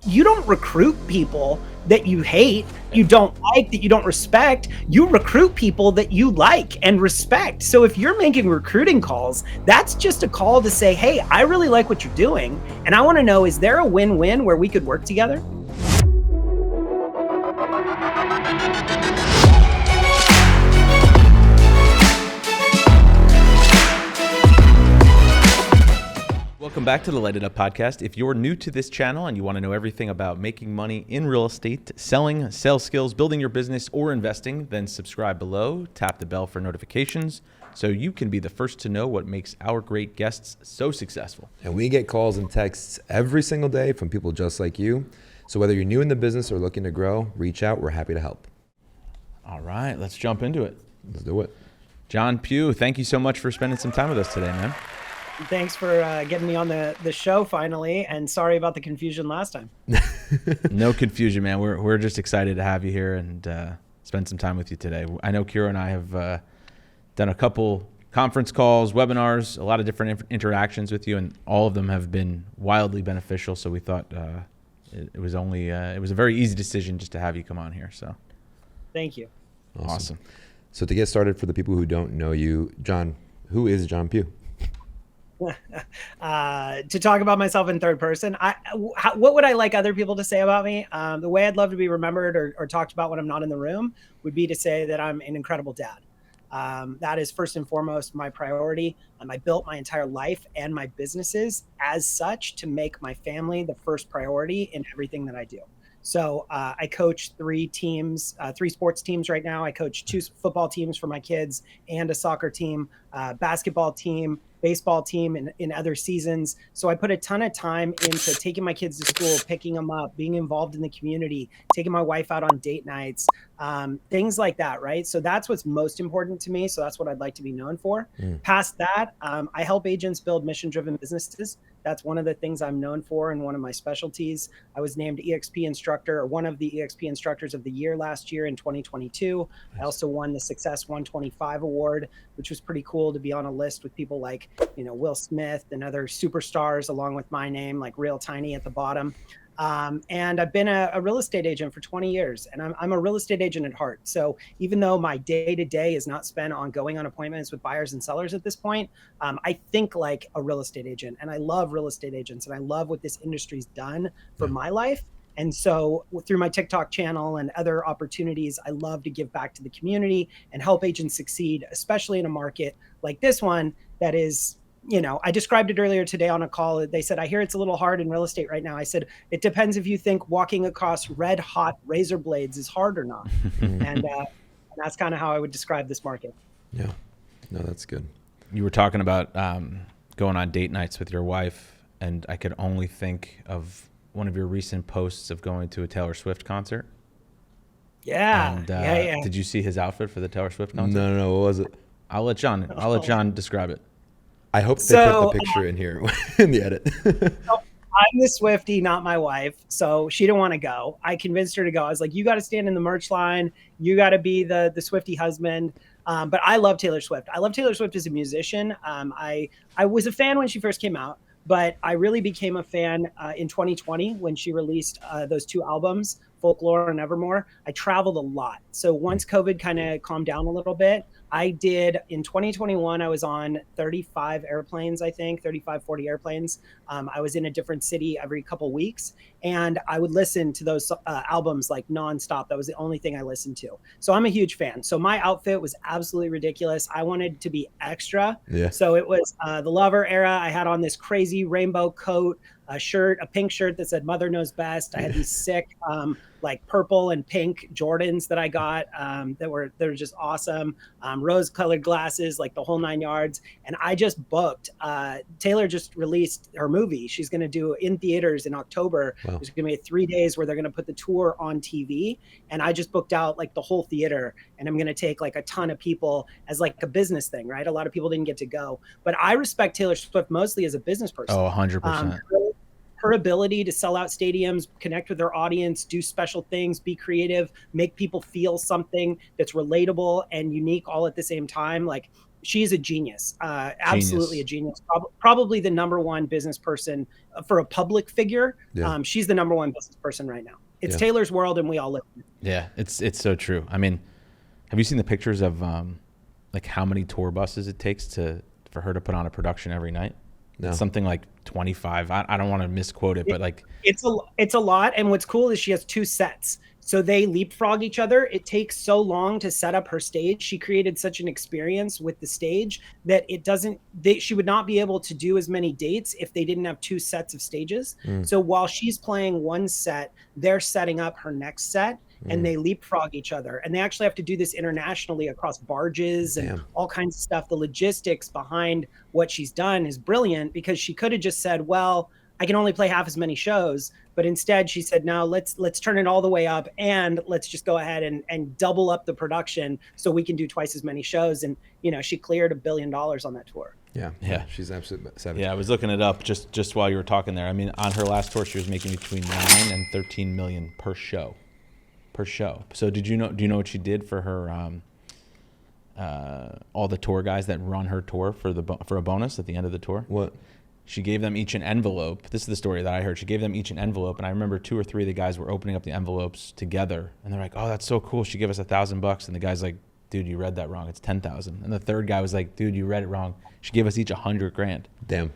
you don't recruit people that you hate, you don't like, that you don't respect. You recruit people that you like and respect. So if you're making recruiting calls, that's just a call to say, hey, I really like what you're doing. And I want to know, is there a win-win where we could work together? Welcome back to the Light It Up podcast. If you're new to this channel and you want to know everything about making money in real estate, selling, sales skills, building your business, or investing, then subscribe below, tap the bell for notifications so you can be the first to know what makes our great guests so successful. And we get calls and texts every single day from people just like you. So whether you're new in the business or looking to grow, reach out. We're happy to help. All right, let's jump into it. Let's do it. Jon Pugh, thank you so much for spending some time with us today, man. Thanks for getting me on the show finally, and sorry about the confusion last time. No confusion, man. We're just excited to have you here and spend some time with you today. I know KIRO and I have done a couple conference calls, webinars, a lot of different interactions with you, and all of them have been wildly beneficial. So we thought it was a very easy decision just to have you come on here. So thank you. Awesome. So to get started, for the people who don't know you, Jon, who is Jon Pugh? To talk about myself in third person, what would I like other people to say about me? The way I'd love to be remembered or talked about when I'm not in the room would be to say that I'm an incredible dad. That is first and foremost my priority. I built my entire life and my businesses as such to make my family the first priority in everything that I do. So I coach three sports teams right now. I coach 2 football teams for my kids and a soccer team, basketball team, baseball team in other seasons. So I put a ton of time into taking my kids to school, picking them up, being involved in the community, taking my wife out on date nights, things like that, right? So that's what's most important to me. So that's what I'd like to be known for. Past that, I help agents build mission-driven businesses. That's one of the things I'm known for and one of my specialties. I was named EXP instructor, or one of the EXP instructors of the year last year in 2022. Nice. I also won the Success 125 award, which was pretty cool to be on a list with people like, Will Smith and other superstars, along with my name, like Real Tiny at the bottom. And I've been a real estate agent for 20 years, and I'm a real estate agent at heart. So even though my day-to-day is not spent on going on appointments with buyers and sellers at this point, I think like a real estate agent, and I love real estate agents, and I love what this industry's done for my life. And so through my TikTok channel and other opportunities, I love to give back to the community and help agents succeed, especially in a market like this one that is, I described it earlier today on a call. They said, I hear it's a little hard in real estate right now. I said, it depends if you think walking across red hot razor blades is hard or not. And that's kind of how I would describe this market. Yeah, no, that's good. You were talking about going on date nights with your wife, and I could only think of one of your recent posts of going to a Taylor Swift concert. Yeah. And, yeah. Did you see his outfit for the Taylor Swift concert? No. What was it? I'll let Jon describe it. I hope they put the picture in here in the edit. I'm the Swiftie, not my wife. So she didn't want to go. I convinced her to go. I was like, you got to stand in the merch line. You got to be the Swiftie husband. But I love Taylor Swift. I love Taylor Swift as a musician. I was a fan when she first came out, but I really became a fan in 2020 when she released those 2 albums, Folklore and Evermore. I traveled a lot. So once COVID kind of calmed down a little bit, I did in 2021, I was on 35 airplanes, I think 35, 40 airplanes. I was in a different city every couple weeks, and I would listen to those albums like nonstop. That was the only thing I listened to. So I'm a huge fan. So my outfit was absolutely ridiculous. I wanted to be extra. Yeah. So it was the Lover era. I had on this crazy rainbow coat, a pink shirt that said Mother Knows Best. I had these sick, like purple and pink Jordans that I got that were just awesome. Rose colored glasses, like the whole 9 yards. And I just booked. Taylor just released her movie. She's going to do in theaters in October. Wow. There's going to be 3 days where they're going to put the tour on TV. And I just booked out like the whole theater. And I'm going to take like a ton of people as like a business thing, right? A lot of people didn't get to go. But I respect Taylor Swift mostly as a business person. Oh, 100%. Her ability to sell out stadiums, connect with her audience, do special things, be creative, make people feel something that's relatable and unique all at the same time. Like she's a genius, absolutely a genius. Probably the number one business person for a public figure. Yeah. She's the number one business person right now. It's Yeah. Taylor's world, and we all live in it. Yeah, it's so true. I mean, have you seen the pictures of like how many tour buses it takes for her to put on a production every night? No. It's something like 25. I don't want to misquote it, but like it's a lot. And what's cool is she has 2 sets. So they leapfrog each other. It takes so long to set up her stage. She created such an experience with the stage that she would not be able to do as many dates if they didn't have 2 sets of stages. So while she's playing one set, they're setting up her next set, and they leapfrog each other. And they actually have to do this internationally across barges and all kinds of stuff. The logistics behind what she's done is brilliant, because she could have just said, well, I can only play half as many shows. But instead she said, no, let's turn it all the way up, and let's just go ahead and double up the production so we can do twice as many shows. And, she cleared $1 billion on that tour. Yeah. She's absolutely savage. Yeah, I was looking it up just while you were talking there. I mean, on her last tour, she was making between 9 and 13 million per show. So do you know what she did for her all the tour guys that run her tour for a bonus at the end of the tour? What? She gave them each an envelope. This is the story that I heard. She gave them each an envelope, and I remember 2 or 3 of the guys were opening up the envelopes together, and they're like, "Oh, that's so cool." She gave us $1,000, and the guy's like, "Dude, you read that wrong. It's 10,000." And the third guy was like, "Dude, you read it wrong." She gave us each $100,000. Damn.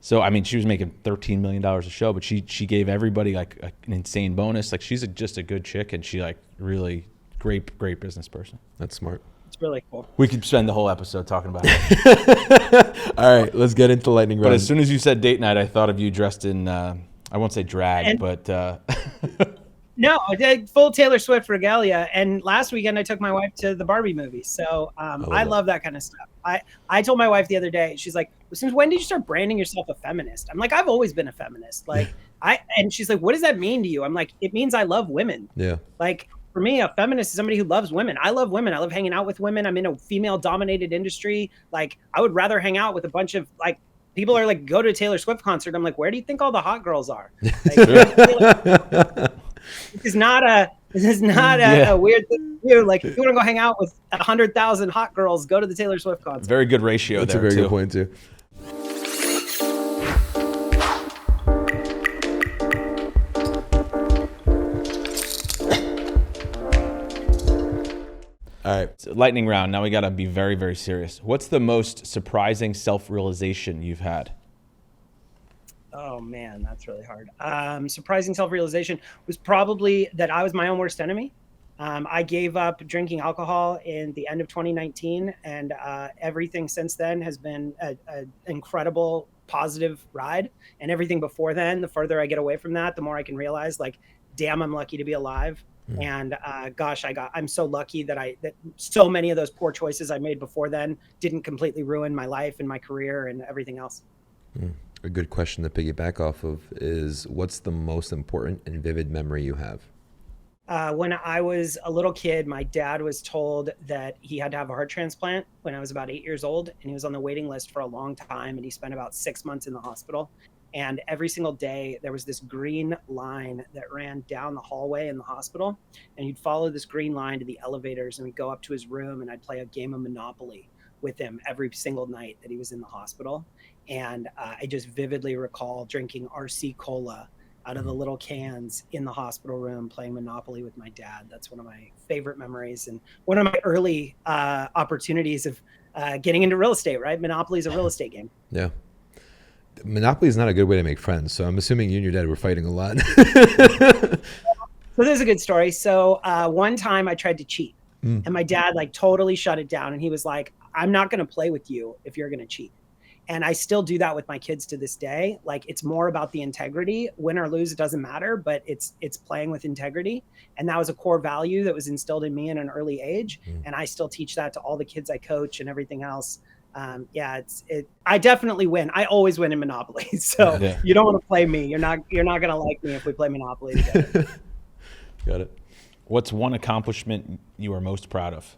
So I mean, she was making $13 million a show, but she gave everybody like an insane bonus. Like, she's just a good chick, and she like really great business person. That's smart. It's really cool. We could spend the whole episode talking about it. All right, let's get into lightning round. But as soon as you said date night, I thought of you dressed in I won't say drag, but no, I did full Taylor Swift regalia. And last weekend I took my wife to the Barbie movie. So I love that kind of stuff. I told my wife the other day, she's like, since when did you start branding yourself a feminist? I'm like, I've always been a feminist. Like and she's like, what does that mean to you? I'm like, it means I love women. Yeah. Like, for me, a feminist is somebody who loves women. I love women. I love hanging out with women. I'm in a female-dominated industry. Like, I would rather hang out with a bunch of, like, people are like, go to a Taylor Swift concert. I'm like, where do you think all the hot girls are? Like, this is not a weird thing to do. Like, if you want to go hang out with 100,000 hot girls, go to the Taylor Swift concert. Very good ratio. That's there, a very too. good point, too. All right. Lightning round. Now we got to be very, very serious. What's the most surprising self-realization you've had? Oh man, that's really hard. Surprising self-realization was probably that I was my own worst enemy. I gave up drinking alcohol in the end of 2019, and everything since then has been an incredible positive ride. And everything before then, the further I get away from that, the more I can realize, like, damn, I'm lucky to be alive. And I'm so lucky that so many of those poor choices I made before then didn't completely ruin my life and my career and everything else. A good question to piggyback off of is, what's the most important and vivid memory you have? When I was a little kid, my dad was told that he had to have a heart transplant when I was about 8 years old, and he was on the waiting list for a long time, and he spent about 6 months in the hospital. And every single day there was this green line that ran down the hallway in the hospital, and you'd follow this green line to the elevators, and we'd go up to his room, and I'd play a game of Monopoly with him every single night that he was in the hospital. And I just vividly recall drinking RC Cola out of the little cans in the hospital room, playing Monopoly with my dad. That's one of my favorite memories, and one of my early opportunities of getting into real estate, right? Monopoly is a real estate game. Yeah. Monopoly is not a good way to make friends, so I'm assuming you and your dad were fighting a lot. So there's a good story. So one time I tried to cheat, and my dad like totally shut it down, and he was like, I'm not going to play with you if you're going to cheat. And I still do that with my kids to this day. Like, it's more about the integrity. Win or lose, it doesn't matter, but it's playing with integrity. And that was a core value that was instilled in me in an early age. And I still teach that to all the kids I coach and everything else. I definitely win. I always win in Monopoly. So You don't want to play me. You're not going to like me if we play Monopoly together. Got it. What's one accomplishment you are most proud of?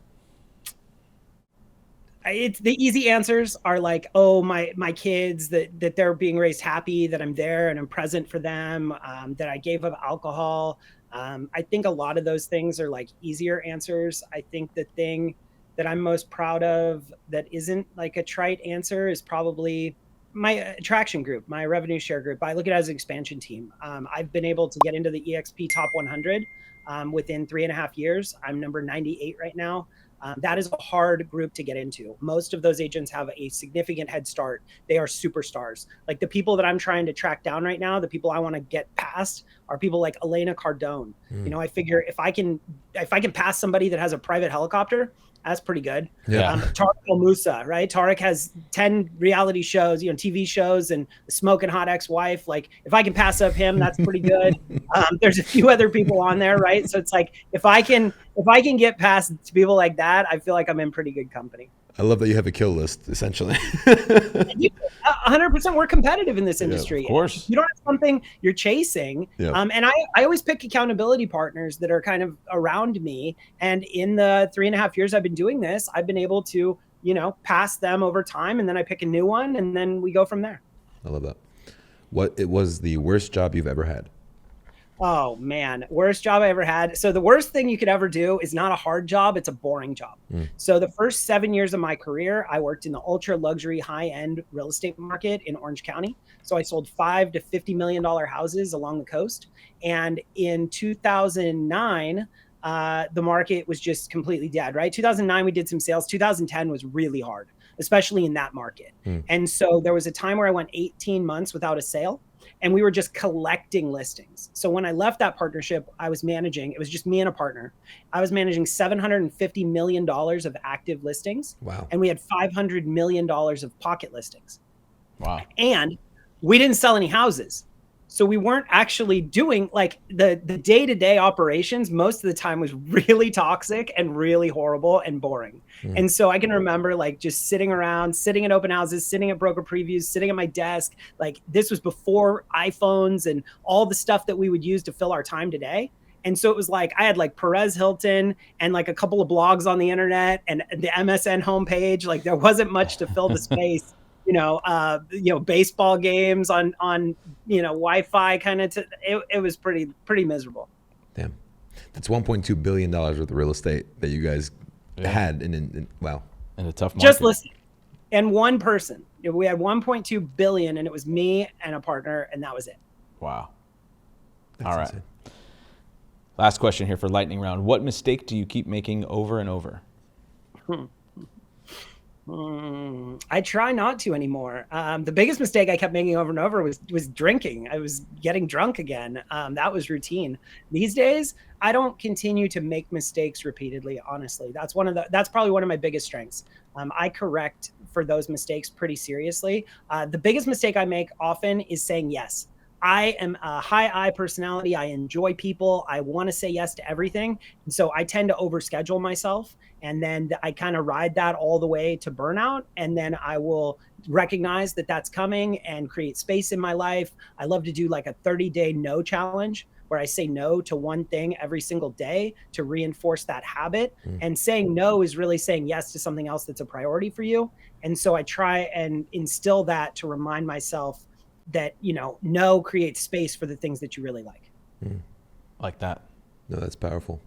It's the easy answers are like, oh, my kids, that they're being raised happy, that I'm there and I'm present for them, that I gave up alcohol. I think a lot of those things are like easier answers. I think the thing that I'm most proud of that isn't like a trite answer is probably my attraction group, my revenue share group. I look at it as an expansion team. I've been able to get into the EXP top 100 within 3.5 years. I'm number 98 right now. That is a hard group to get into. Most of those agents have a significant head start. They are superstars. Like the people that I'm trying to track down right now, the people I want to get past are people like Elena Cardone. You know, I figure if I can pass somebody that has a private helicopter, that's pretty good. Yeah. Tarek El Moussa, right? Tarek has 10 reality shows, you know, TV shows, and a smoking hot ex-wife. Like if I can pass up him, that's pretty good. There's a few other people on there, right? So it's like if I can get past people like that, I feel like I'm in pretty good company. I love that you have a kill list, essentially. 100%, we're competitive in this industry. Yeah, of course. If you don't have something you're chasing. Yeah. And I always pick accountability partners that are kind of around me. And in the 3.5 years I've been doing this, I've been able to, you know, pass them over time. And then I pick a new one and then we go from there. I love that. What it was the worst job you've ever had? Oh man, worst job I ever had. So the worst thing you could ever do is not a hard job, it's a boring job. So the first 7 years of my career, I worked in the ultra luxury high-end real estate market in Orange County. So I sold $5 to $50 million houses along the coast. And in 2009, the market was just completely dead, right? 2009, we did some sales. 2010 was really hard, especially in that market. And so there was a time where I went 18 months without a sale. And we were just collecting listings. So when I left that partnership, I was managing, it was just me and a partner. I was managing $750 million of active listings. Wow. And we had $500 million of pocket listings. Wow. And we didn't sell any houses. So we weren't actually doing like the day-to-day operations. Most of the time was really toxic and really horrible and boring. And so I can remember like just sitting around, sitting at open houses, sitting at broker previews, sitting at my desk. Like this was before iPhones and all the stuff that we would use to fill our time today. And so it was like I had like Perez Hilton and like a couple of blogs on the internet and the MSN homepage. Like there wasn't much to fill the space. You know, baseball games on Wi-Fi kind of. It was pretty miserable. Damn, that's $1.2 billion worth of real estate that you guys had wow. In a tough market. Just listen, and one person. We had 1.2 billion, and it was me and a partner, and that was it. Wow. That's All right. insane. Last question here for lightning round. What mistake do you keep making over and over? I try not to anymore. The biggest mistake I kept making over and over was drinking. I was getting drunk again. That was routine. These days, I don't continue to make mistakes repeatedly. Honestly, that's probably one of my biggest strengths. I correct for those mistakes pretty seriously. The biggest mistake I make often is saying yes. I am a high I personality. I enjoy people. I want to say yes to everything. And so I tend to overschedule myself. And then I kind of ride that all the way to burnout. And then I will recognize that that's coming and create space in my life. I love to do like a 30-day no challenge where I say no to one thing every single day to reinforce that habit. And saying no is really saying yes to something else that's a priority for you. And so I try and instill that to remind myself that, you know, no creates space for the things that you really like. Like that. No, that's powerful.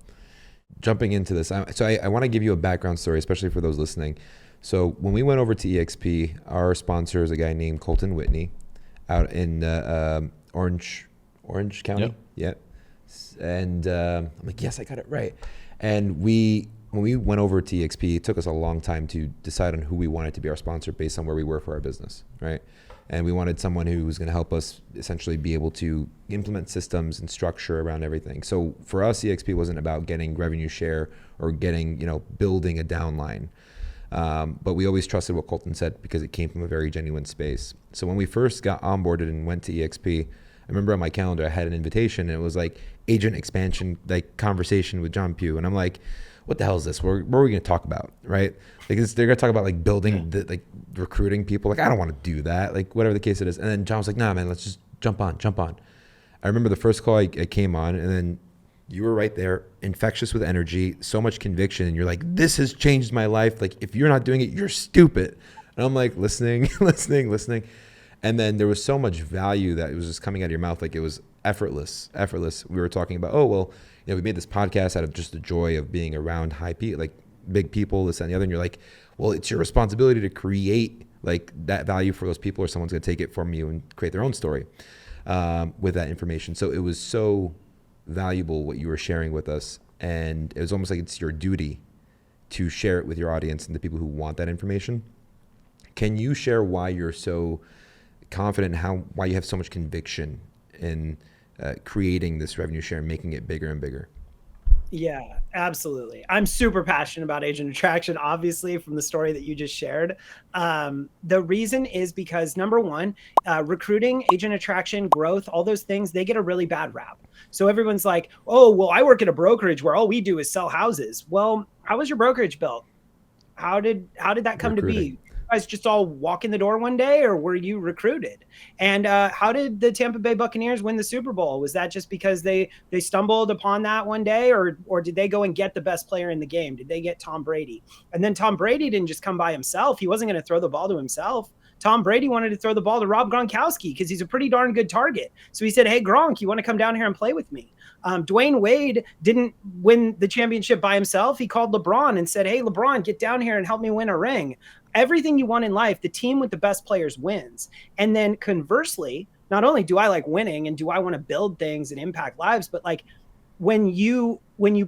Jumping into this, I want to give you a background story, especially for those listening. So when we went over to EXP, our sponsor is a guy named Colton Whitney out in Orange County. Yep. And I'm like, yes, I got it right. And when we went over to EXP, it took us a long time to decide on who we wanted to be our sponsor based on where we were for our business, right? And we wanted someone who was going to help us essentially be able to implement systems and structure around everything. So for us, EXP wasn't about getting revenue share or getting, building a downline. But we always trusted what Colton said because it came from a very genuine space. So when we first got onboarded and went to EXP, I remember on my calendar, I had an invitation and it was like agent expansion, like conversation with Jon Pugh. And I'm like, what the hell is this? What are we going to talk about? Right? Like they're going to talk about like building, recruiting people. Like, I don't want to do that. Like whatever the case it is. And then Jon was like, nah, man, let's just jump on. I remember the first call I came on and then you were right there, infectious with energy, so much conviction. And you're like, this has changed my life. Like if you're not doing it, you're stupid. And I'm like listening. And then there was so much value that it was just coming out of your mouth. Like it was effortless. We were talking about, we made this podcast out of just the joy of being around high people, like big people, this and the other. And you're like, well, it's your responsibility to create like that value for those people, or someone's going to take it from you and create their own story with that information. So it was so valuable what you were sharing with us. And it was almost like it's your duty to share it with your audience and the people who want that information. Can you share why you're so confident, why you have so much conviction in creating this revenue share and making it bigger and bigger? Yeah, absolutely. I'm super passionate about agent attraction, obviously, from the story that you just shared. The reason is because, number one, recruiting, agent attraction, growth, all those things, they get a really bad rap. So everyone's like, oh, well, I work at a brokerage where all we do is sell houses. Well, how was your brokerage built? How did that come to be? You guys just all walk in the door one day, or were you recruited? And how did the Tampa Bay Buccaneers win the Super Bowl? Was that just because they stumbled upon that one day, or did they go and get the best player in the game? Did they get Tom Brady? And then Tom Brady didn't just come by himself. He wasn't going to throw the ball to himself. Tom Brady wanted to throw the ball to Rob Gronkowski because he's a pretty darn good target. So he said, hey, Gronk, you want to come down here and play with me? Dwayne Wade didn't win the championship by himself. He called LeBron and said, hey, LeBron, get down here and help me win a ring. Everything you want in life, the team with the best players wins. And then conversely, not only do I like winning and do I want to build things and impact lives, but like when you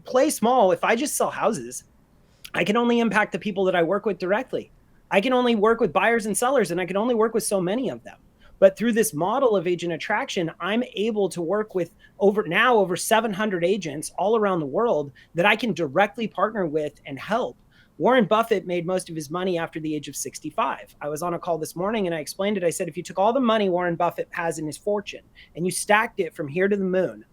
play small, if I just sell houses, I can only impact the people that I work with directly. I can only work with buyers and sellers, and I can only work with so many of them. But through this model of agent attraction, I'm able to work with over 700 agents all around the world that I can directly partner with and help. Warren Buffett made most of his money after the age of 65. I was on a call this morning and I explained it. I said, if you took all the money Warren Buffett has in his fortune and you stacked it from here to the moon,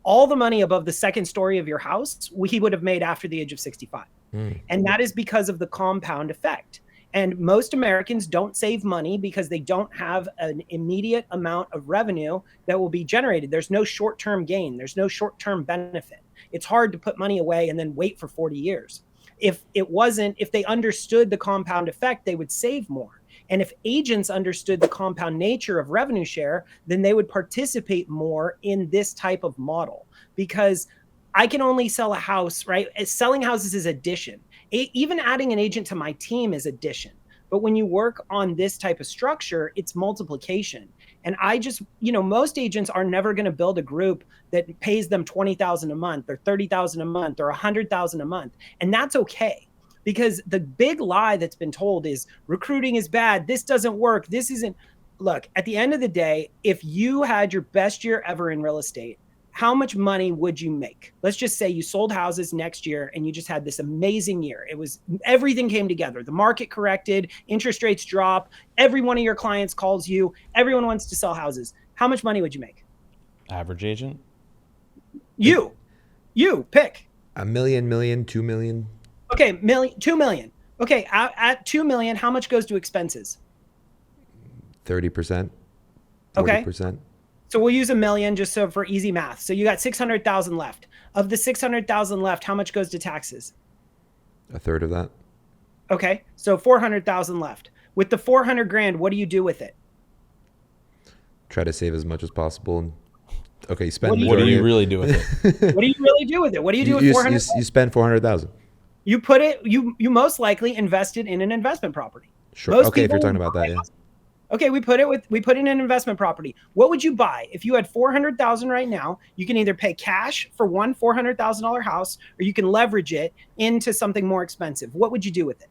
all the money above the second story of your house, he would have made after the age of 65. And that is because of the compound effect. And most Americans don't save money because they don't have an immediate amount of revenue that will be generated. There's no short-term gain. There's no short-term benefit. It's hard to put money away and then wait for 40 years. If they understood the compound effect, they would save more. And if agents understood the compound nature of revenue share, then they would participate more in this type of model, because I can only sell a house, right? Selling houses is addition. Even adding an agent to my team is addition. But when you work on this type of structure, it's multiplication. And I just, most agents are never going to build a group that pays them $20,000 a month or $30,000 a month or $100,000 a month. And that's okay. Because the big lie that's been told is recruiting is bad. This doesn't work. This isn't. Look, at the end of the day, if you had your best year ever in real estate, how much money would you make? Let's just say you sold houses next year and you just had this amazing year. Everything came together. The market corrected, interest rates drop. Every one of your clients calls you. Everyone wants to sell houses. How much money would you make? Average agent? You pick. $1 million, 2 million. Okay, 2 million. Okay, at 2 million, how much goes to expenses? 30%. 40%. Okay. So we'll use $1 million just so for easy math. So you got 600,000 left. Of the 600,000 left, how much goes to taxes? A third of that. Okay, so 400,000 left. With the 400 grand, what do you do with it? Try to save as much as possible. Okay, you spend. What do you really do with it? What do you really do with it? What do you do with 400,000? You spend 400,000. You put it. You most likely invested in an investment property. Sure. Most okay, if you're people talking about that, yeah. Okay, we put it in an investment property. What would you buy if you had 400,000 right now? You can either pay cash for one $400,000 house, or you can leverage it into something more expensive. What would you do with it?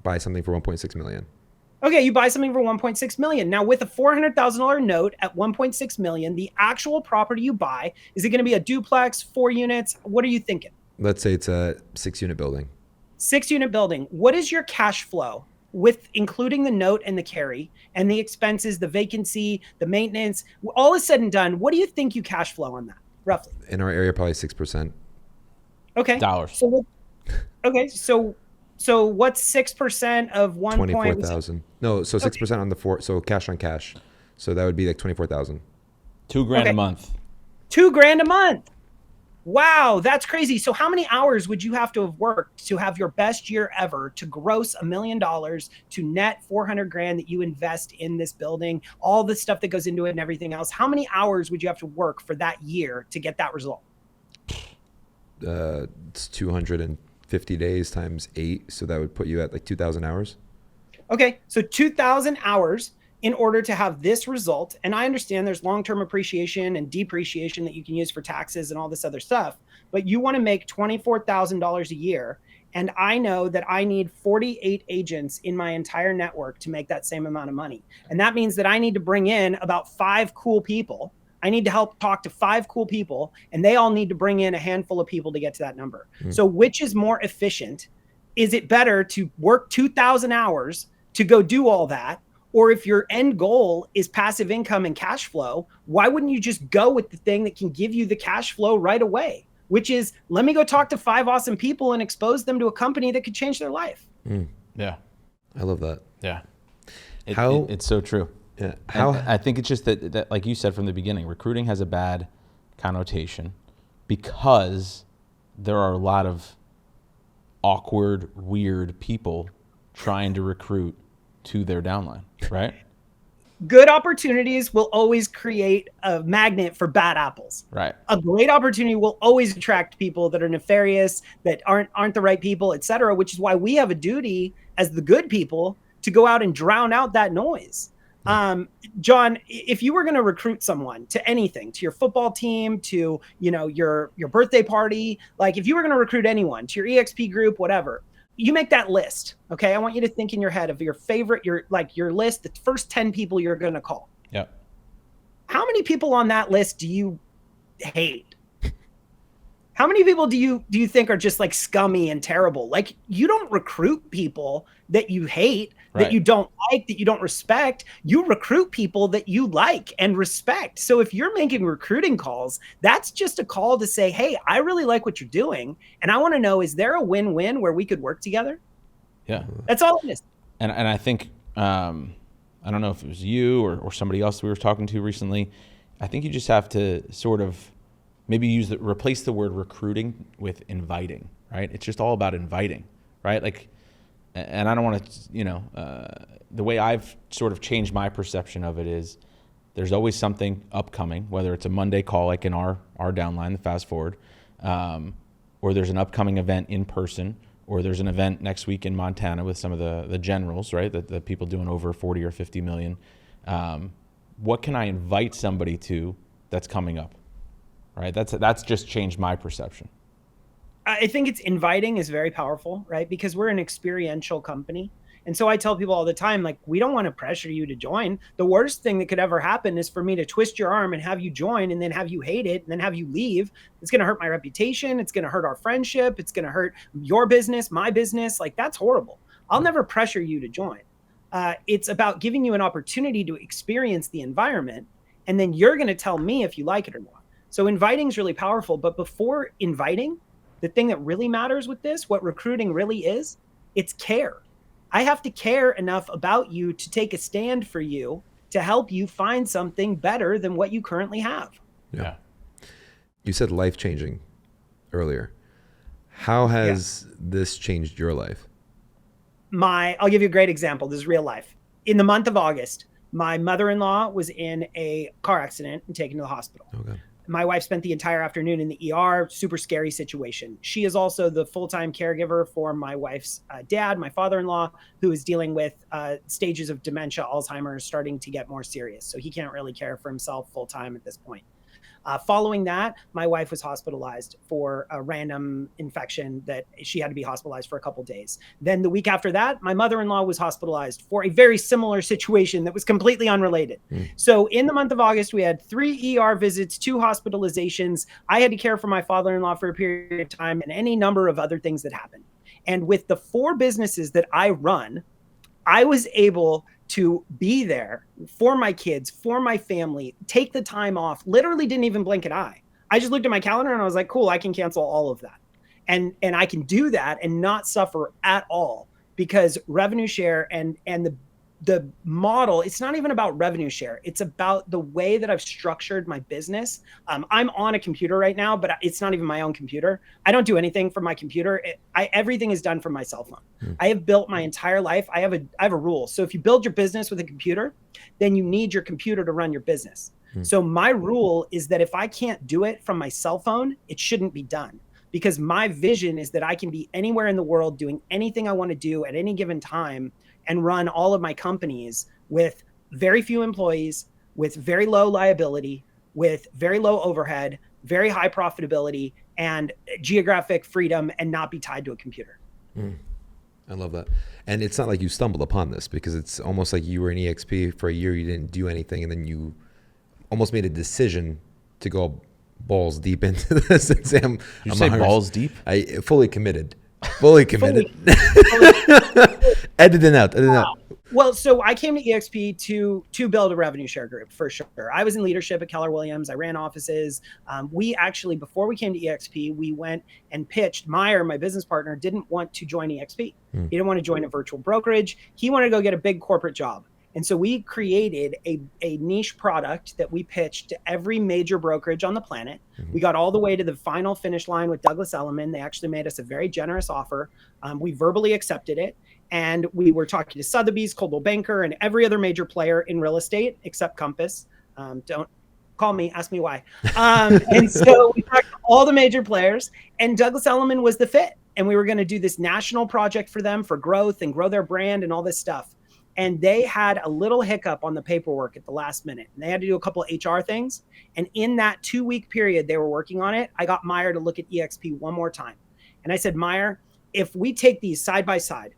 Buy something for 1.6 million. Okay, you buy something for 1.6 million. Now, with a $400,000 note at 1.6 million, the actual property you buy, is it going to be a duplex, 4 units? What are you thinking? Let's say it's a 6-unit building. 6-unit building. What is your cash flow, with including the note and the carry and the expenses, the vacancy, the maintenance, all is said and done? What do you think you cash flow on that, roughly? In our area, probably 6%. Okay. Dollars. So what's 6% of 1 24,000. No, so 6% on the 4. So cash on cash. So that would be like 24,000. $2,000 a month. $2,000 a month. Wow, that's crazy. So how many hours would you have to have worked to have your best year ever, to gross $1 million, to net 400 grand that you invest in this building, all the stuff that goes into it and everything else? How many hours would you have to work for that year to get that result? It's 250 50 days times 8. So that would put you at like 2,000 hours. Okay, so 2,000 hours in order to have this result. And I understand there's long-term appreciation and depreciation that you can use for taxes and all this other stuff, but you want to make $24,000 a year. And I know that I need 48 agents in my entire network to make that same amount of money. And that means that I need to bring in about 5 cool people. I need to help talk to 5 cool people, and they all need to bring in a handful of people to get to that number. So which is more efficient? Is it better to work 2,000 hours to go do all that? Or if your end goal is passive income and cash flow, why wouldn't you just go with the thing that can give you the cash flow right away? Which is, let me go talk to 5 awesome people and expose them to a company that could change their life. Yeah. I love that. Yeah. How- it's so true. Yeah. And I think it's just that, like you said from the beginning, recruiting has a bad connotation because there are a lot of awkward, weird people trying to recruit to their downline, right? Good opportunities will always create a magnet for bad apples. Right. A great opportunity will always attract people that are nefarious, that aren't the right people, et cetera, which is why we have a duty as the good people to go out and drown out that noise. Jon, if you were going to recruit someone to anything, to your football team, to, your birthday party, like if you were going to recruit anyone to your EXP group, whatever, you make that list. Okay. I want you to think in your head of your favorite, your list, the first 10 people you're going to call. Yep. How many people on that list do you hate? How many people do you think are just like scummy and terrible? Like, you don't recruit people that you hate, Right. that you don't like, that you don't respect. You recruit people that you like and respect. So if you're making recruiting calls, that's just a call to say, hey, I really like what you're doing, and I want to know, is there a win-win where we could work together? Yeah. That's all it is. And I think, I don't know if it was you or somebody else we were talking to recently. I think you just have to sort of maybe replace the word recruiting with inviting, right? It's just all about inviting, right? Like, and I don't want to, the way I've sort of changed my perception of it is there's always something upcoming, whether it's a Monday call, like in our downline, the fast forward, or there's an upcoming event in person, or there's an event next week in Montana with some of the generals, right? The people doing over 40 or 50 million. What can I invite somebody to that's coming up, right? That's just changed my perception. I think it's inviting is very powerful, right? Because we're an experiential company. And so I tell people all the time, like, we don't want to pressure you to join. The worst thing that could ever happen is for me to twist your arm and have you join and then have you hate it and then have you leave. It's going to hurt my reputation. It's going to hurt our friendship. It's going to hurt your business, my business. Like, that's horrible. I'll never pressure you to join. It's about giving you an opportunity to experience the environment. And then you're going to tell me if you like it or not. So inviting is really powerful. But before inviting, the thing that really matters with this, what recruiting really is, it's care. I have to care enough about you to take a stand for you to help you find something better than what you currently have. Yeah. You said life-changing earlier. How has this changed your life? I'll give you a great example. This is real life. In the month of August, my mother-in-law was in a car accident and taken to the hospital. Okay. My wife spent the entire afternoon in the ER, super scary situation. She is also the full-time caregiver for my wife's dad, my father-in-law, who is dealing with stages of dementia, Alzheimer's, starting to get more serious. So he can't really care for himself full-time at this point. Following that, my wife was hospitalized for a random infection that she had to be hospitalized for a couple days. Then the week after that, my mother-in-law was hospitalized for a very similar situation that was completely unrelated. So in the month of August, we had 3 ER visits, 2 hospitalizations. I had to care for my father-in-law for a period of time and any number of other things that happened. And with the 4 businesses that I run, I was able to be there for my kids, for my family, take the time off, literally didn't even blink an eye. I just looked at my calendar and I was like, cool, I can cancel all of that. And I can do that and not suffer at all, because revenue share and the model, it's not even about revenue share. It's about the way that I've structured my business. I'm on a computer right now, but it's not even my own computer. I don't do anything from my computer. Everything is done from my cell phone. I have built my entire life. I have a rule. So if you build your business with a computer, then you need your computer to run your business. So my rule is that if I can't do it from my cell phone, it shouldn't be done. because my vision is that I can be anywhere in the world doing anything I want to do at any given time and run all of my companies with very few employees, with very low liability, with very low overhead, very high profitability, and geographic freedom, and not be tied to a computer. I love that. And it's not like you stumbled upon this, because it's almost like you were in EXP for a year, you didn't do anything, and then you almost made a decision to go balls deep into this and say, Did you say balls deep? I fully committed. Fully committed. Editing out. Well, so I came to EXP to build a revenue share group, for sure. I was in leadership at Keller Williams. I ran offices. We actually, before we came to EXP, we went and pitched. Meyer, my business partner, didn't want to join EXP. He didn't want to join a virtual brokerage. He wanted to go get a big corporate job. And so we created a niche product that we pitched to every major brokerage on the planet. We got all the way to the final finish line with Douglas Elliman. They actually made us a very generous offer. We verbally accepted it. And we were talking to Sotheby's, Coldwell Banker, and every other major player in real estate except Compass. Don't call me, ask me why. And so we talked to all the major players, and Douglas Elliman was the fit. And we were going to do this national project for them for growth and grow their brand and all this stuff. And they had a little hiccup on the paperwork at the last minute. And they had to do a couple of HR things. And in that 2-week period they were working on it, I got Meyer to look at EXP one more time. And I said, Meyer, if we take these side by side,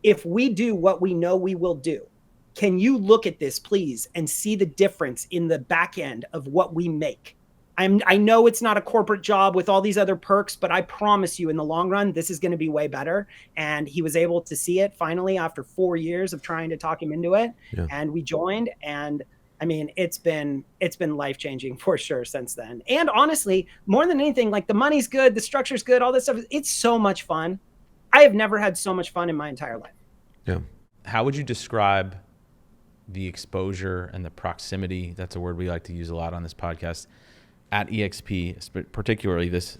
if we do what we know we will do, can you look at this, please, and see the difference in the back end of what we make? I know it's not a corporate job with all these other perks, but I promise you in the long run, this is going to be way better. And he was able to see it finally after 4 years of trying to talk him into it. Yeah. And we joined. And I mean, it's been life-changing for sure since then. And honestly, more than anything, like the money's good, the structure's good, all this stuff, it's so much fun. I have never had so much fun in my entire life. Yeah. How would you describe the exposure and the proximity? That's a word we like to use a lot on this podcast at EXP, particularly this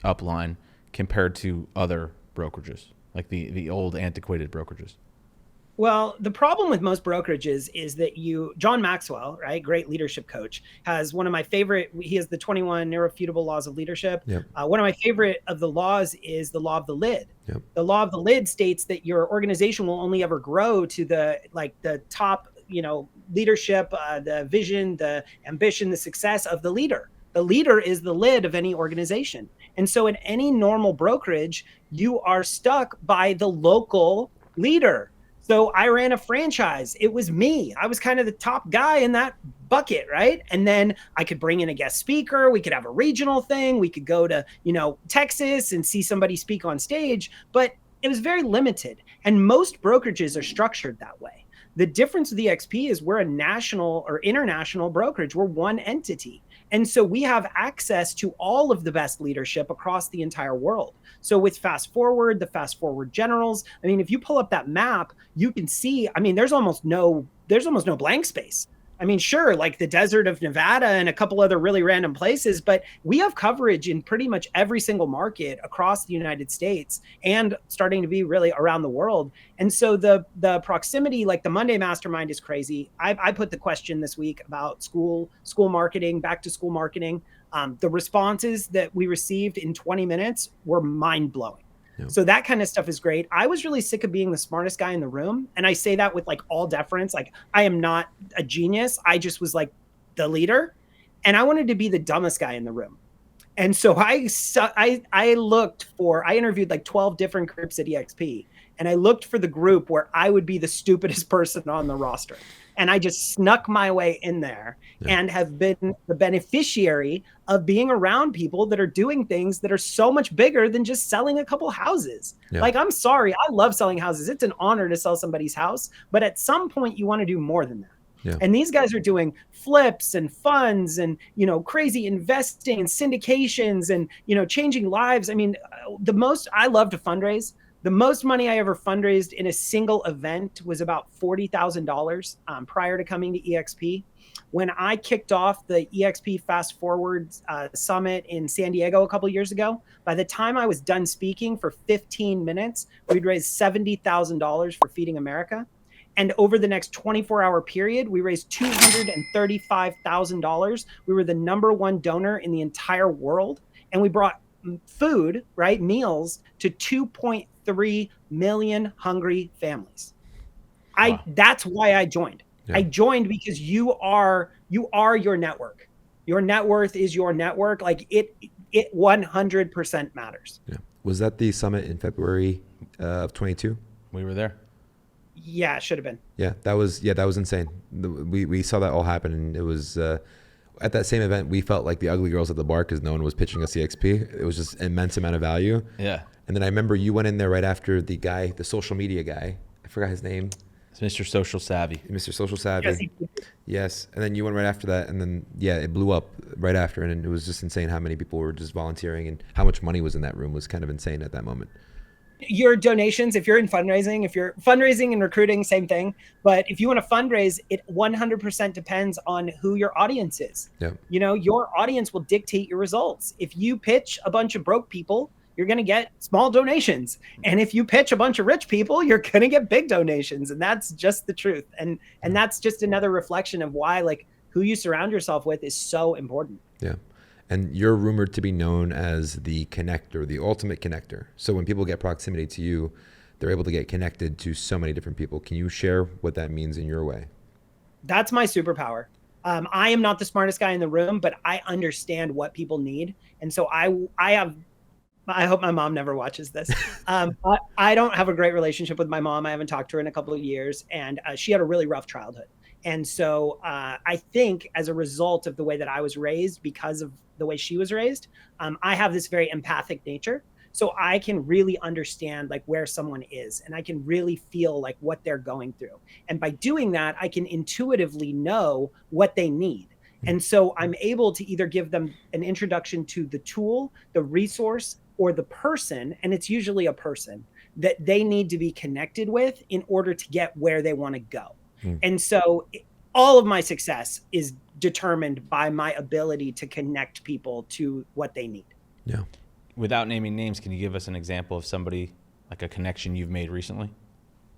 upline, compared to other brokerages, like the old antiquated brokerages? Well, the problem with most brokerages is that John Maxwell, right, great leadership coach, has one of my favorite, he has the 21 irrefutable laws of leadership. Yep. One of my favorite of the laws is the law of the lid. Yep. The law of the lid states that your organization will only ever grow to the top, leadership, the vision, the ambition, the success of the leader. The leader is the lid of any organization. And so in any normal brokerage, you are stuck by the local leader. So I ran a franchise. It was me. I was kind of the top guy in that bucket, right? And then I could bring in a guest speaker. We could have a regional thing. We could go to, Texas and see somebody speak on stage, but it was very limited. And most brokerages are structured that way. The difference with EXP is we're a national or international brokerage. We're one entity. And so we have access to all of the best leadership across the entire world. So with Fast Forward, the Fast Forward generals, I mean, if you pull up that map, you can see, I mean, there's almost no blank space. I mean, sure, like the desert of Nevada and a couple other really random places, but we have coverage in pretty much every single market across the United States and starting to be really around the world. And so the proximity, like the Monday Mastermind is crazy. I put the question this week about school marketing, back to school marketing. The responses that we received in 20 minutes were mind blowing. Yep. So that kind of stuff is great. I was really sick of being the smartest guy in the room. And I say that with like all deference. Like I am not a genius. I just was like the leader and I wanted to be the dumbest guy in the room. And so I interviewed like 12 different groups at EXP and I looked for the group where I would be the stupidest person on the roster. And I just snuck my way in there and have been the beneficiary of being around people that are doing things that are so much bigger than just selling a couple houses. Yeah. Like, I'm sorry, I love selling houses. It's an honor to sell somebody's house. But at some point, you want to do more than that. Yeah. And these guys are doing flips and funds and, crazy investing and syndications and, changing lives. I mean, I love to fundraise. The most money I ever fundraised in a single event was about $40,000 prior to coming to EXP. When I kicked off the EXP Fast Forward Summit in San Diego a couple years ago, by the time I was done speaking for 15 minutes, we'd raised $70,000 for Feeding America. And over the next 24-hour period, we raised $235,000. We were the #1 donor in the entire world. And we brought food, right, meals to 2.3 million hungry families. Wow. That's why I joined. Yeah. I joined because you are your network. Your net worth is your network. Like it 100% matters. Yeah. Was that the summit in February of 22? We were there. Yeah, it should have been. Yeah, that was insane. We saw that all happen, and it was at that same event we felt like the ugly girls at the bar because no one was pitching us EXP. It was just immense amount of value. Yeah. And then I remember you went in there right after the social media guy. I forgot his name. It's Mr. Social Savvy. Mr. Social Savvy. Yes. And then you went right after that, and then it blew up right after, and it was just insane how many people were just volunteering and how much money was in that room was kind of insane at that moment. Your donations, if you're in fundraising and recruiting, same thing. But if you want to fundraise, it 100% depends on who your audience is. Yeah. Your audience will dictate your results. If you pitch a bunch of broke people, you're going to get small donations. And if you pitch a bunch of rich people, you're going to get big donations. And that's just the truth. And that's just another reflection of why who you surround yourself with is so important. Yeah. And you're rumored to be known as the connector, the ultimate connector. So when people get proximity to you, they're able to get connected to so many different people. Can you share what that means in your way? That's my superpower. I am not the smartest guy in the room, but I understand what people need. And so I hope my mom never watches this. I don't have a great relationship with my mom. I haven't talked to her in a couple of years, and she had a really rough childhood. And so I think as a result of the way that I was raised, because of the way she was raised, I have this very empathic nature. So I can really understand where someone is, and I can really feel what they're going through. And by doing that, I can intuitively know what they need. And so I'm able to either give them an introduction to the tool, the resource, or the person, and it's usually a person that they need to be connected with in order to get where they want to go. And so all of my success is determined by my ability to connect people to what they need. Yeah. Without naming names, can you give us an example of somebody, like a connection you've made recently?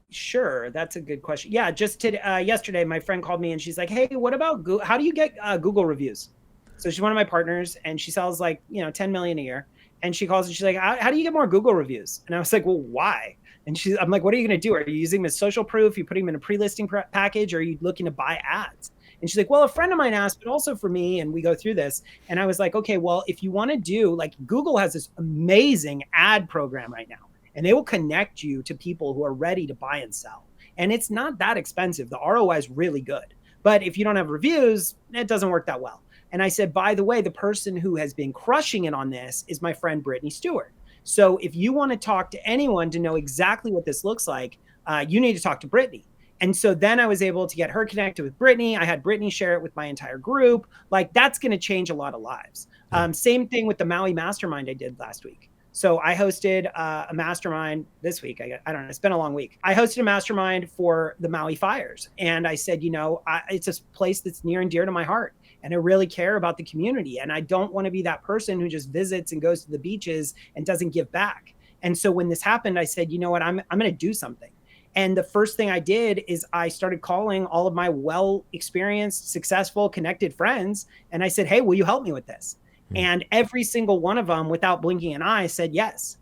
Sure, that's a good question. Yeah, just yesterday, my friend called me and she's like, "Hey, what about Google? How do you get Google reviews?" So she's one of my partners, and she sells 10 million a year. And she calls and she's like, "How do you get more Google reviews?" And I was like, "Well, why?" And I'm like, "What are you going to do? Are you using them as social proof? Are you putting them in a pre-listing package? Or are you looking to buy ads?" And she's like, "Well, a friend of mine asked, but also for me." And we go through this. And I was like, "Okay, well, if you want to do Google has this amazing ad program right now, and they will connect you to people who are ready to buy and sell. And it's not that expensive. The ROI is really good. But if you don't have reviews, it doesn't work that well." And I said, "By the way, the person who has been crushing it on this is my friend Brittany Stewart. So if you want to talk to anyone to know exactly what this looks like, you need to talk to Brittany." And so then I was able to get her connected with Brittany. I had Brittany share it with my entire group. That's going to change a lot of lives. Same thing with the Maui Mastermind I did last week. So I hosted a mastermind this week. I don't know. It's been a long week. I hosted a mastermind for the Maui fires. And I said, it's a place that's near and dear to my heart. And I really care about the community. And I don't want to be that person who just visits and goes to the beaches and doesn't give back. And so when this happened, I said, "You know what, I'm going to do something." And the first thing I did is I started calling all of my well-experienced, successful, connected friends. And I said, "Hey, will you help me with this?" And every single one of them, without blinking an eye, said yes.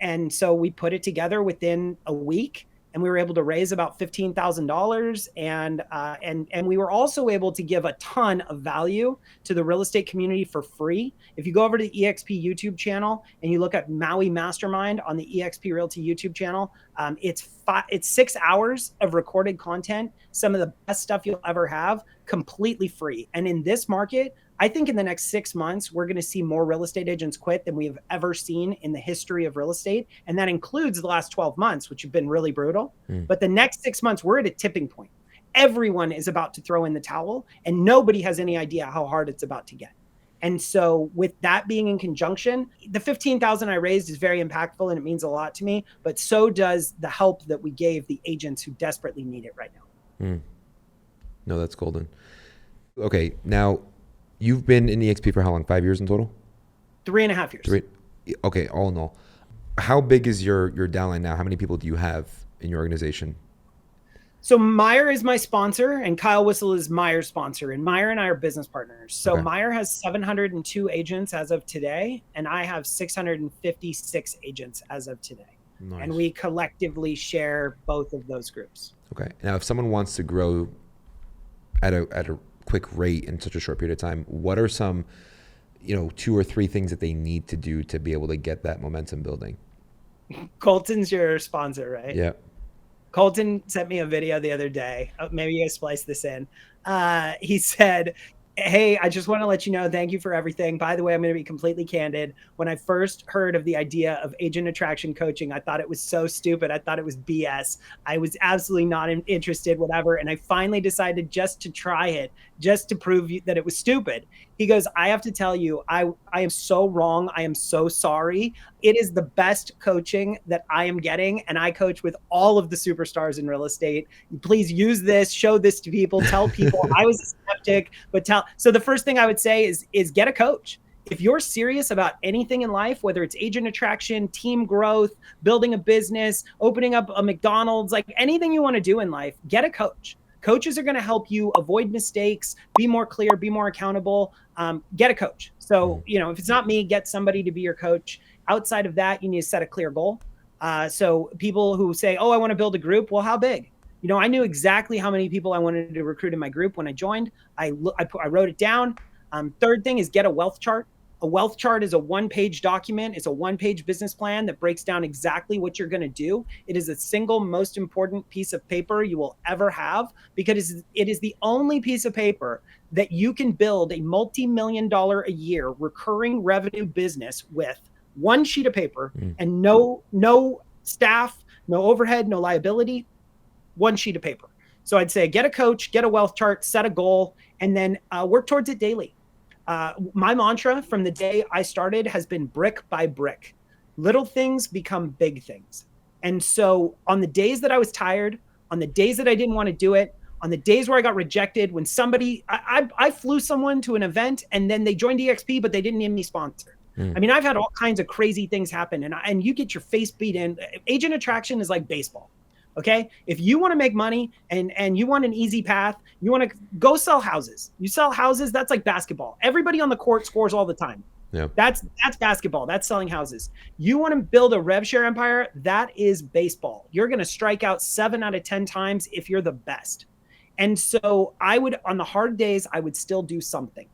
And so we put it together within a week, and we were able to raise about $15,000. And we were also able to give a ton of value to the real estate community for free. If you go over to the EXP YouTube channel and you look at Maui Mastermind on the EXP Realty YouTube channel, it's 6 hours of recorded content, some of the best stuff you'll ever have, completely free. And in this market, I think in the next 6 months, we're going to see more real estate agents quit than we've ever seen in the history of real estate. And that includes the last 12 months, which have been really brutal. But the next 6 months, we're at a tipping point. Everyone is about to throw in the towel, and nobody has any idea how hard it's about to get. And so with that being in conjunction, the 15,000 I raised is very impactful and it means a lot to me, but so does the help that we gave the agents who desperately need it right now. No, that's golden. Okay. Now, you've been in EXP for how long? 5 years in total? 3.5 years. Okay, all in all. How big is your downline now? How many people do you have in your organization? So Meyer is my sponsor and Kyle Whistle is Meyer's sponsor, and Meyer and I are business partners. So Okay. Meyer has 702 agents as of today, and I have 656 agents as of today. Nice. And we collectively share both of those groups. Okay. Now, if someone wants to grow at a quick rate in such a short period of time, what are some, 2 or 3 things that they need to do to be able to get that momentum building? Colton's your sponsor, right? Yeah. Colton sent me a video the other day. Maybe you guys splice this in. He said, hey, I just want to let you know, thank you for everything. By the way, I'm going to be completely candid. When I first heard of the idea of agent attraction coaching, I thought it was so stupid. I thought it was BS. I was absolutely not interested, whatever. And I finally decided just to try it, just to prove that it was stupid. He goes, I have to tell you, I am so wrong. I am so sorry. It is the best coaching that I am getting. And I coach with all of the superstars in real estate. Please use this, show this to people, tell people. I was a skeptic, but so the first thing I would say is get a coach. If you're serious about anything in life, whether it's agent attraction, team growth, building a business, opening up a McDonald's, like anything you want to do in life, get a coach. Coaches are going to help you avoid mistakes, be more clear, be more accountable. Get a coach. So, if it's not me, get somebody to be your coach. Outside of that, you need to set a clear goal. So people who say, oh, I want to build a group. Well, how big? I knew exactly how many people I wanted to recruit in my group when I joined. I wrote it down. Third thing is get a wealth chart. A wealth chart is a one-page document. It's a one-page business plan that breaks down exactly what you're going to do. It is the single most important piece of paper you will ever have, because it is the only piece of paper that you can build a multi-million-dollar a year recurring revenue business with. One sheet of paper and no staff, no overhead, no liability. One sheet of paper. So I'd say get a coach, get a wealth chart, set a goal, and then work towards it daily. My mantra from the day I started has been brick by brick. Little things become big things. And so on the days that I was tired, on the days that I didn't want to do it, on the days where I got rejected, when I flew someone to an event and then they joined EXP, but they didn't need me sponsored. I mean, I've had all kinds of crazy things happen, and you get your face beat in. Agent attraction is like baseball. Okay. If you want to make money and you want an easy path, you want to go sell houses. You sell houses. That's like basketball. Everybody on the court scores all the time. Yeah. That's basketball. That's selling houses. You want to build a rev share empire. That is baseball. You're going to strike out 7 out of 10 times if you're the best. And so on the hard days, I would still do something.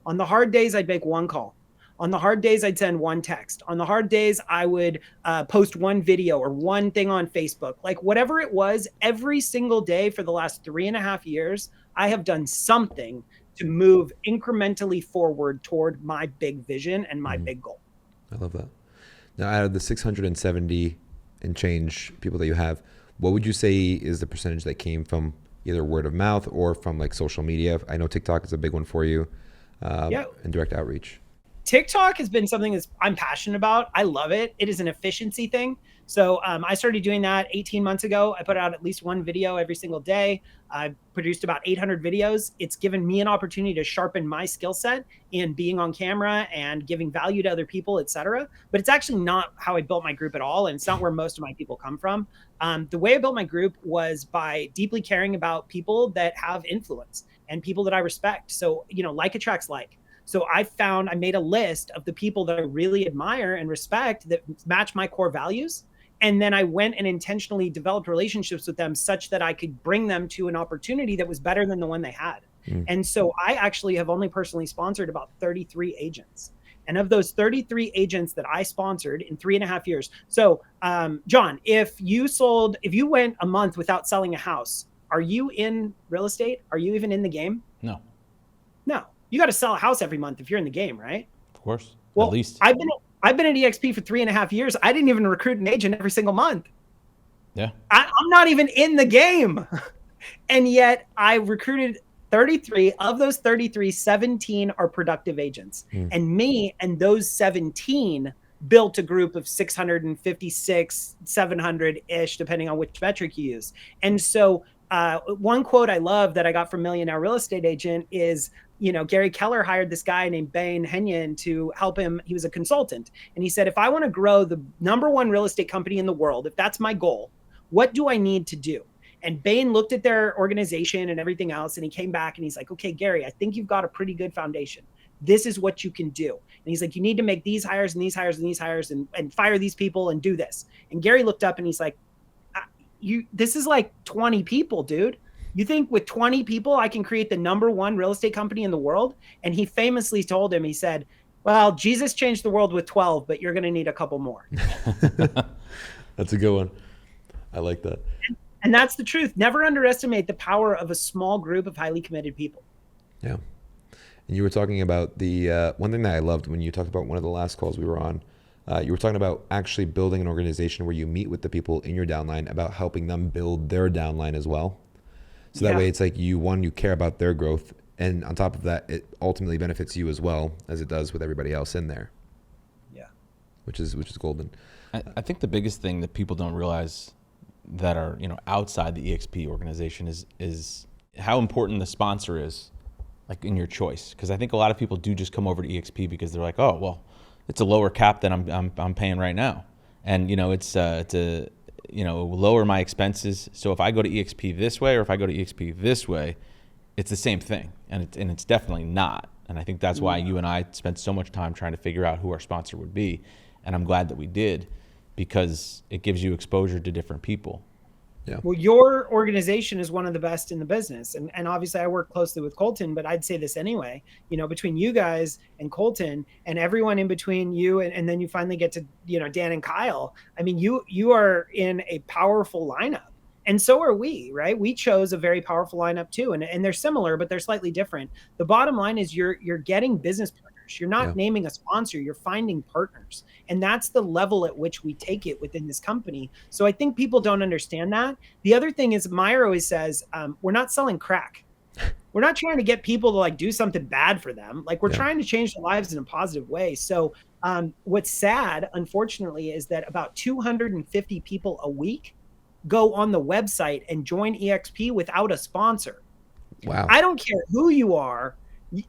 On the hard days, I'd make one call. On the hard days, I'd send one text. On the hard days, I would post one video or one thing on Facebook. Like whatever it was, every single day for the last 3.5 years, I have done something to move incrementally forward toward my big vision and my big goal. I love that. Now, out of the 670 and change people that you have, what would you say is the percentage that came from either word of mouth or from like social media? I know TikTok is a big one for you, and direct outreach. TikTok has been something that I'm passionate about. I love it. It is an efficiency thing. So I started doing that 18 months ago. I put out at least one video every single day. I've produced about 800 videos. It's given me an opportunity to sharpen my skill set in being on camera and giving value to other people, et cetera. But it's actually not how I built my group at all. And it's not where most of my people come from. The way I built my group was by deeply caring about people that have influence and people that I respect. So, like attracts like. So I made a list of the people that I really admire and respect that match my core values. And then I went and intentionally developed relationships with them such that I could bring them to an opportunity that was better than the one they had. And so I actually have only personally sponsored about 33 agents. And of those 33 agents that I sponsored in 3.5 years. So John, if you went a month without selling a house, are you in real estate? Are you even in the game? No. You got to sell a house every month if you're in the game, right? Of course. Well, at least. I've been at EXP for 3.5 years. I didn't even recruit an agent every single month. Yeah. I'm not even in the game. And yet I recruited 33. Of those 33, 17 are productive agents. And me and those 17 built a group of 656, 700-ish, depending on which metric you use. And so one quote I love that I got from Millionaire Real Estate Agent is, Gary Keller hired this guy named Bain Henyon to help him. He was a consultant. And he said, if I want to grow the #1 real estate company in the world, if that's my goal, what do I need to do? And Bain looked at their organization and everything else, and he came back and he's like, okay, Gary, I think you've got a pretty good foundation. This is what you can do. And he's like, you need to make these hires and these hires and these hires and fire these people and do this. And Gary looked up and he's like, this is like 20 people, dude. You think with 20 people, I can create the #1 real estate company in the world? And he famously told him, he said, well, Jesus changed the world with 12, but you're going to need a couple more. That's a good one. I like that. And that's the truth. Never underestimate the power of a small group of highly committed people. Yeah. And you were talking about the one thing that I loved when you talked about one of the last calls we were on. You were talking about actually building an organization where you meet with the people in your downline about helping them build their downline as well. So that way it's like you care about their growth. And on top of that, it ultimately benefits you as well as it does with everybody else in there. Yeah. Which is golden. I think the biggest thing that people don't realize that are, outside the EXP organization is how important the sponsor is, like in your choice. Because I think a lot of people do just come over to EXP because they're like, oh, well, it's a lower cap than I'm paying right now. And, it's lower my expenses. So if I go to EXP this way or if I go to EXP this way, it's the same thing. And it's definitely not. And I think that's why you and I spent so much time trying to figure out who our sponsor would be. And I'm glad that we did, because it gives you exposure to different people. Yeah. Well, your organization is one of the best in the business. And obviously I work closely with Colton, but I'd say this anyway, between you guys and Colton and everyone in between you, and then you finally get to, Dan and Kyle. I mean, you are in a powerful lineup. And so are we, right? We chose a very powerful lineup too. And they're similar, but they're slightly different. The bottom line is you're getting business partners. You're not naming a sponsor, you're finding partners. And that's the level at which we take it within this company. So I think people don't understand that. The other thing is, Meyer always says, we're not selling crack. We're not trying to get people to do something bad for them. Like, we're trying to change their lives in a positive way. So what's sad, unfortunately, is that about 250 people a week go on the website and join EXP without a sponsor. Wow. I don't care who you are.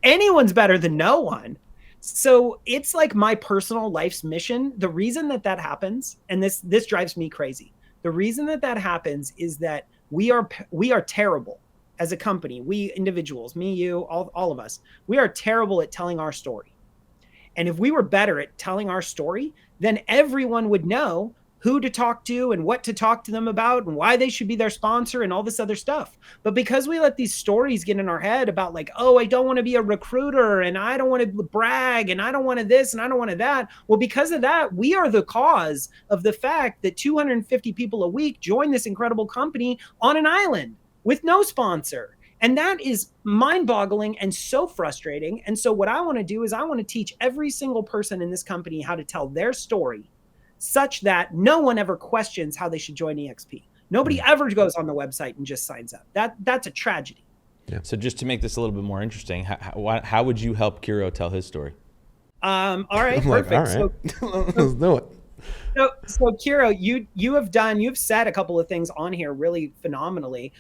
Anyone's better than no one. So it's like my personal life's mission. The reason that happens, and this drives me crazy. The reason that happens is that we are terrible as a company. We individuals, me, you, all of us, we are terrible at telling our story. And if we were better at telling our story, then everyone would know who to talk to and what to talk to them about and why they should be their sponsor and all this other stuff. But because we let these stories get in our head about like, oh, I don't want to be a recruiter and I don't want to brag and I don't want to this and I don't want to that. Well, because of that, we are the cause of the fact that 250 people a week join this incredible company on an island with no sponsor. And that is mind-boggling and so frustrating. And so what I want to do is I want to teach every single person in this company how to tell their story, such that no one ever questions how they should join EXP. Nobody ever goes on the website and just signs up. That's a tragedy. Yeah. So just to make this a little bit more interesting, how would you help KIRO tell his story? All right, perfect. All right. Let's do it. So KIRO, you've said a couple of things on here really phenomenally.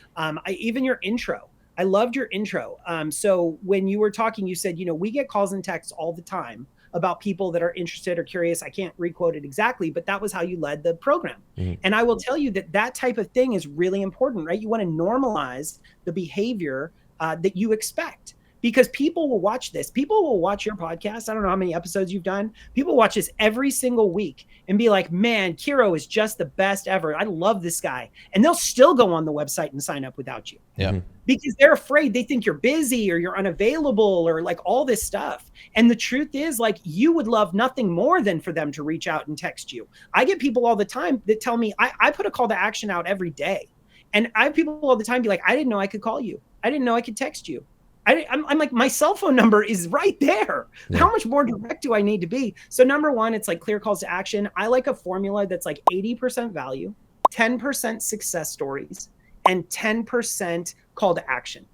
Even your intro, I loved your intro. So when you were talking, you said, we get calls and texts all the time about people that are interested or curious. I can't requote it exactly, but that was how you led the program. Mm-hmm. And I will tell you that type of thing is really important, right? You want to normalize the behavior that you expect, because people will watch this. People will watch your podcast. I don't know how many episodes you've done. People watch this every single week and be like, man, KIRO is just the best ever. I love this guy. And they'll still go on the website and sign up without you. Yeah. Because they're afraid. They think you're busy or you're unavailable or like all this stuff. And the truth is, like, you would love nothing more than for them to reach out and text you. I get people all the time that tell me, I put a call to action out every day. And I have people all the time be like, I didn't know I could call you. I didn't know I could text you. I'm like, my cell phone number is right there. Yeah. How much more direct do I need to be? So number one, it's like clear calls to action. I like a formula that's like 80% value, 10% success stories, and 10% call to action.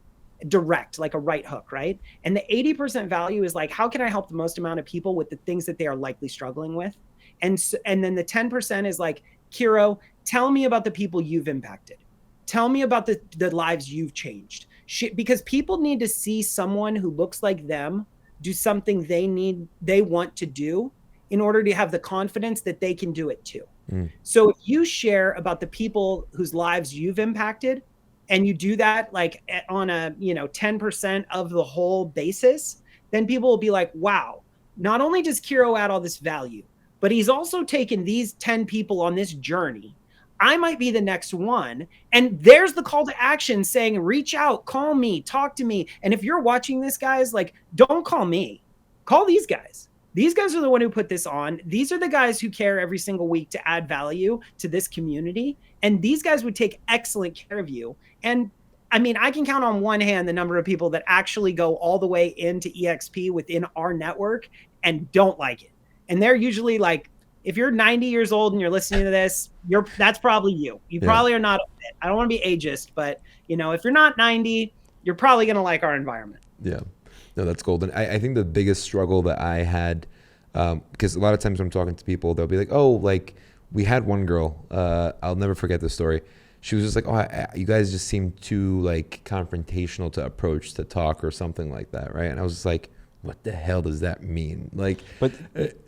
Direct, like a right hook, right? And the 80% value is like, how can I help the most amount of people with the things that they are likely struggling with? And then the 10% is like, KIRO, tell me about the people you've impacted. Tell me about the lives you've changed. Because people need to see someone who looks like them do something they want to do in order to have the confidence that they can do it too. So if you share about the people whose lives you've impacted, and you do that like on a 10% of the whole basis, then people will be like, wow, not only does KIRO add all this value, but he's also taken these 10 people on this journey. I might be the next one. And there's the call to action saying, reach out, call me, talk to me. And if you're watching this, guys, like, don't call me, call these guys. These guys are the one who put this on. These are the guys who care every single week to add value to this community. And these guys would take excellent care of you. And I mean, I can count on one hand the number of people that actually go all the way into EXP within our network and don't like it. And they're usually like, if you're 90 years old and you're listening to this, that's probably you. You probably are not a fit. I don't want to be ageist, but if you're not 90, you're probably going to like our environment. Yeah. No, that's golden. I think the biggest struggle that I had, because a lot of times when I'm talking to people, they'll be like, oh, like we had one girl, I'll never forget this story. She was just like, oh, you guys just seem too like confrontational to approach, to talk or something like that. Right. And I was just like, what the hell does that mean? Like, but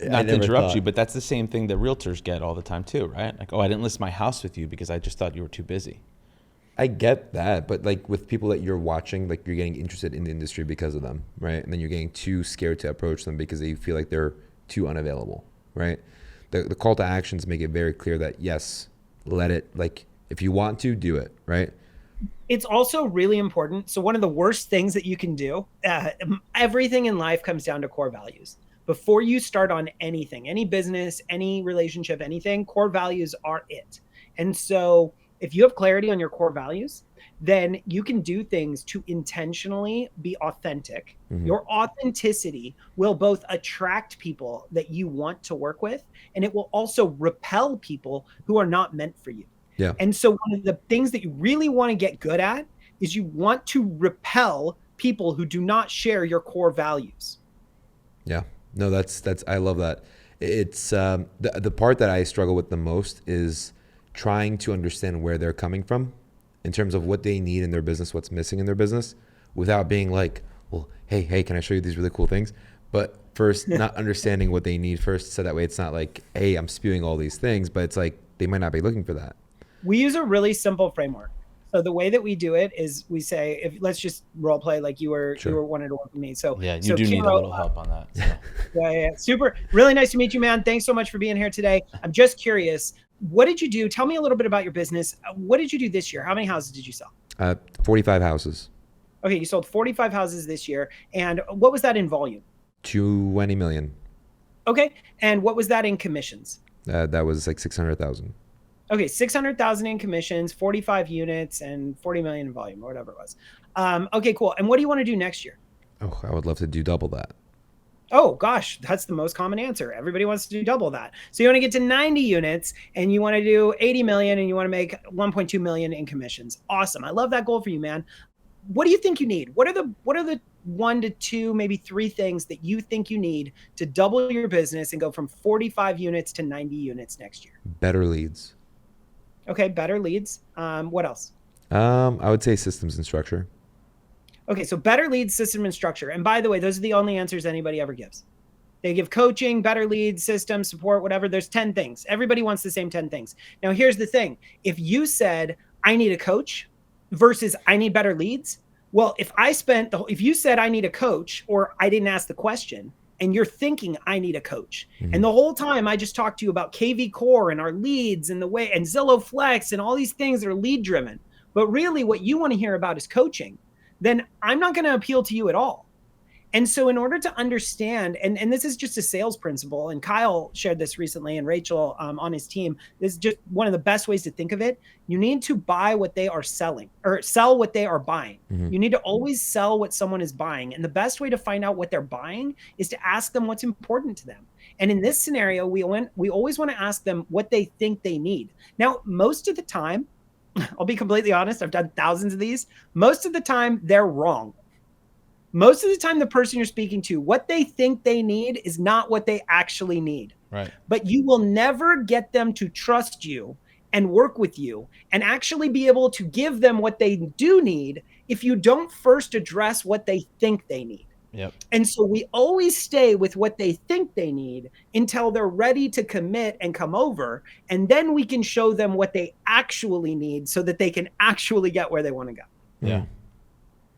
not to interrupt you, but that's the same thing that realtors get all the time too, right? Like, oh, I didn't list my house with you because I just thought you were too busy. I get that, but like with people that you're watching, like you're getting interested in the industry because of them, right? And then you're getting too scared to approach them because they feel like they're too unavailable, right? The call to actions make it very clear that yes, let it, like if you want to, do it, right? It's also really important. So one of the worst things that you can do, everything in life comes down to core values. Before you start on anything, any business, any relationship, anything, core values are it. And so if you have clarity on your core values, then you can do things to intentionally be authentic. Mm-hmm. Your authenticity will both attract people that you want to work with, and it will also repel people who are not meant for you. Yeah. And so one of the things that you really want to get good at is you want to repel people who do not share your core values. Yeah. No, that's I love that. It's the part that I struggle with the most is trying to understand where they're coming from in terms of what they need in their business, what's missing in their business, without being like, well, hey, can I show you these really cool things? But first, not understanding what they need first, so that way it's not like, hey, I'm spewing all these things, but it's like they might not be looking for that. We use a really simple framework. So the way that we do it is we say, let's just role play like you were wanting to work with me. So yeah, you do need a little help on that. So. Yeah. Super. Really nice to meet you, man. Thanks so much for being here today. I'm just curious, what did you do? Tell me a little bit about your business. What did you do this year? How many houses did you sell? 45 houses. Okay, you sold 45 houses this year. And what was that in volume? 20 million. Okay. And what was that in commissions? That was like 600,000. Okay, 600,000 in commissions, 45 units, and 40 million in volume, or whatever it was. Okay, cool. And what do you want to do next year? Oh, I would love to do double that. Oh gosh, that's the most common answer. Everybody wants to do double that. So you want to get to 90 units, and you want to do 80 million, and you want to make 1.2 million in commissions. Awesome. I love that goal for you, man. What do you think you need? What are the 1 to 2, maybe 3 things that you think you need to double your business and go from 45 units to 90 units next year? Better leads. Okay, better leads. What else? I would say systems and structure. Okay, so better leads, system, and structure. And by the way, those are the only answers anybody ever gives. They give coaching, better leads, system, support, whatever. There's 10 things. Everybody wants the same 10 things. Now, here's the thing. If you said, I need a coach versus I need better leads, well, if you said I need a coach, or I didn't ask the question, and you're thinking I need a coach. Mm-hmm. And the whole time I just talked to you about KV Core and our leads and and Zillow Flex and all these things that are lead driven. But really what you want to hear about is coaching. Then I'm not going to appeal to you at all. And so in order to understand, and this is just a sales principle, and Kyle shared this recently, and Rachel on his team, this is just one of the best ways to think of it. You need to buy what they are selling, or sell what they are buying. Mm-hmm. You need to always sell what someone is buying. And the best way to find out what they're buying is to ask them what's important to them. And in this scenario, we always want to ask them what they think they need. Now, most of the time, I'll be completely honest, I've done thousands of these. Most of the time, they're wrong. Most of the time, the person you're speaking to, what they think they need is not what they actually need. Right. But you will never get them to trust you and work with you and actually be able to give them what they do need if you don't first address what they think they need. Yep. And so we always stay with what they think they need until they're ready to commit and come over. And then we can show them what they actually need so that they can actually get where they want to go. Yeah.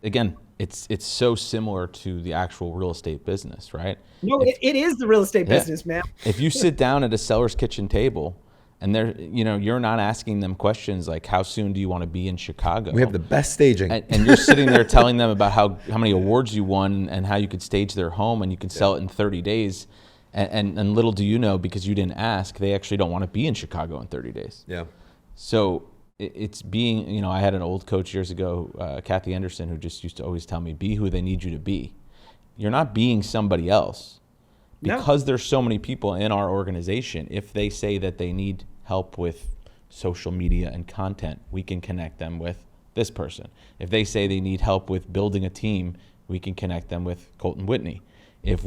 Again, it's so similar to the actual real estate business, right? No, it is the real estate business, man. If you sit down at a seller's kitchen table and you're not asking them questions like, how soon do you want to be in Chicago? We have the best staging. And you're sitting there telling them about how many awards you won and how you could stage their home and you can sell it in 30 days. And little do you know, because you didn't ask, they actually don't want to be in Chicago in 30 days. Yeah. So it's being, I had an old coach years ago, Kathy Anderson, who just used to always tell me, be who they need you to be. You're not being somebody else. Because there's so many people in our organization, if they say that they need help with social media and content, we can connect them with this person. If they say they need help with building a team, we can connect them with Colton Whitney. If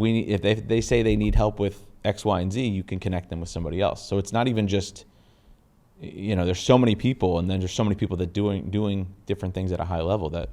they say they need help with X, Y, and Z, you can connect them with somebody else. So it's not even just, there's so many people, and then there's so many people that doing different things at a high level that.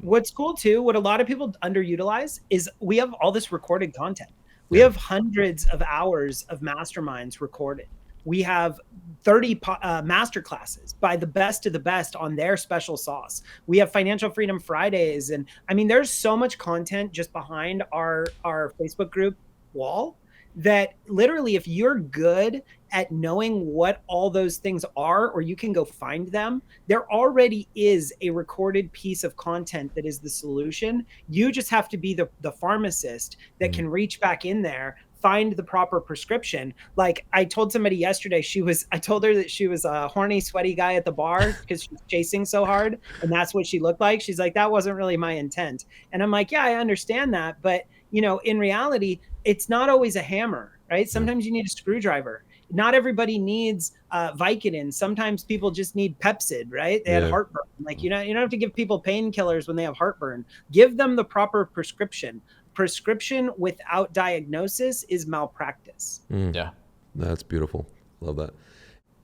What's cool too, what a lot of people underutilize is we have all this recorded content. We have hundreds of hours of masterminds recorded. We have 30 masterclasses by the best of the best on their special sauce. We have Financial Freedom Fridays. And I mean, there's so much content just behind our Facebook group wall that literally, if you're good at knowing what all those things are, or you can go find them, there already is a recorded piece of content that is the solution. You just have to be the pharmacist that can reach back in there, find the proper prescription. Like I told somebody yesterday, I told her that she was a horny, sweaty guy at the bar because she was chasing so hard. And that's what she looked like. She's like, that wasn't really my intent. And I'm like, yeah, I understand that. But in reality, it's not always a hammer, right? Sometimes you need a screwdriver. Not everybody needs Vicodin. Sometimes people just need Pepcid, right? They had heartburn. Like, you don't have to give people painkillers when they have heartburn. Give them the proper prescription. Prescription without diagnosis is malpractice. Yeah. That's beautiful. Love that.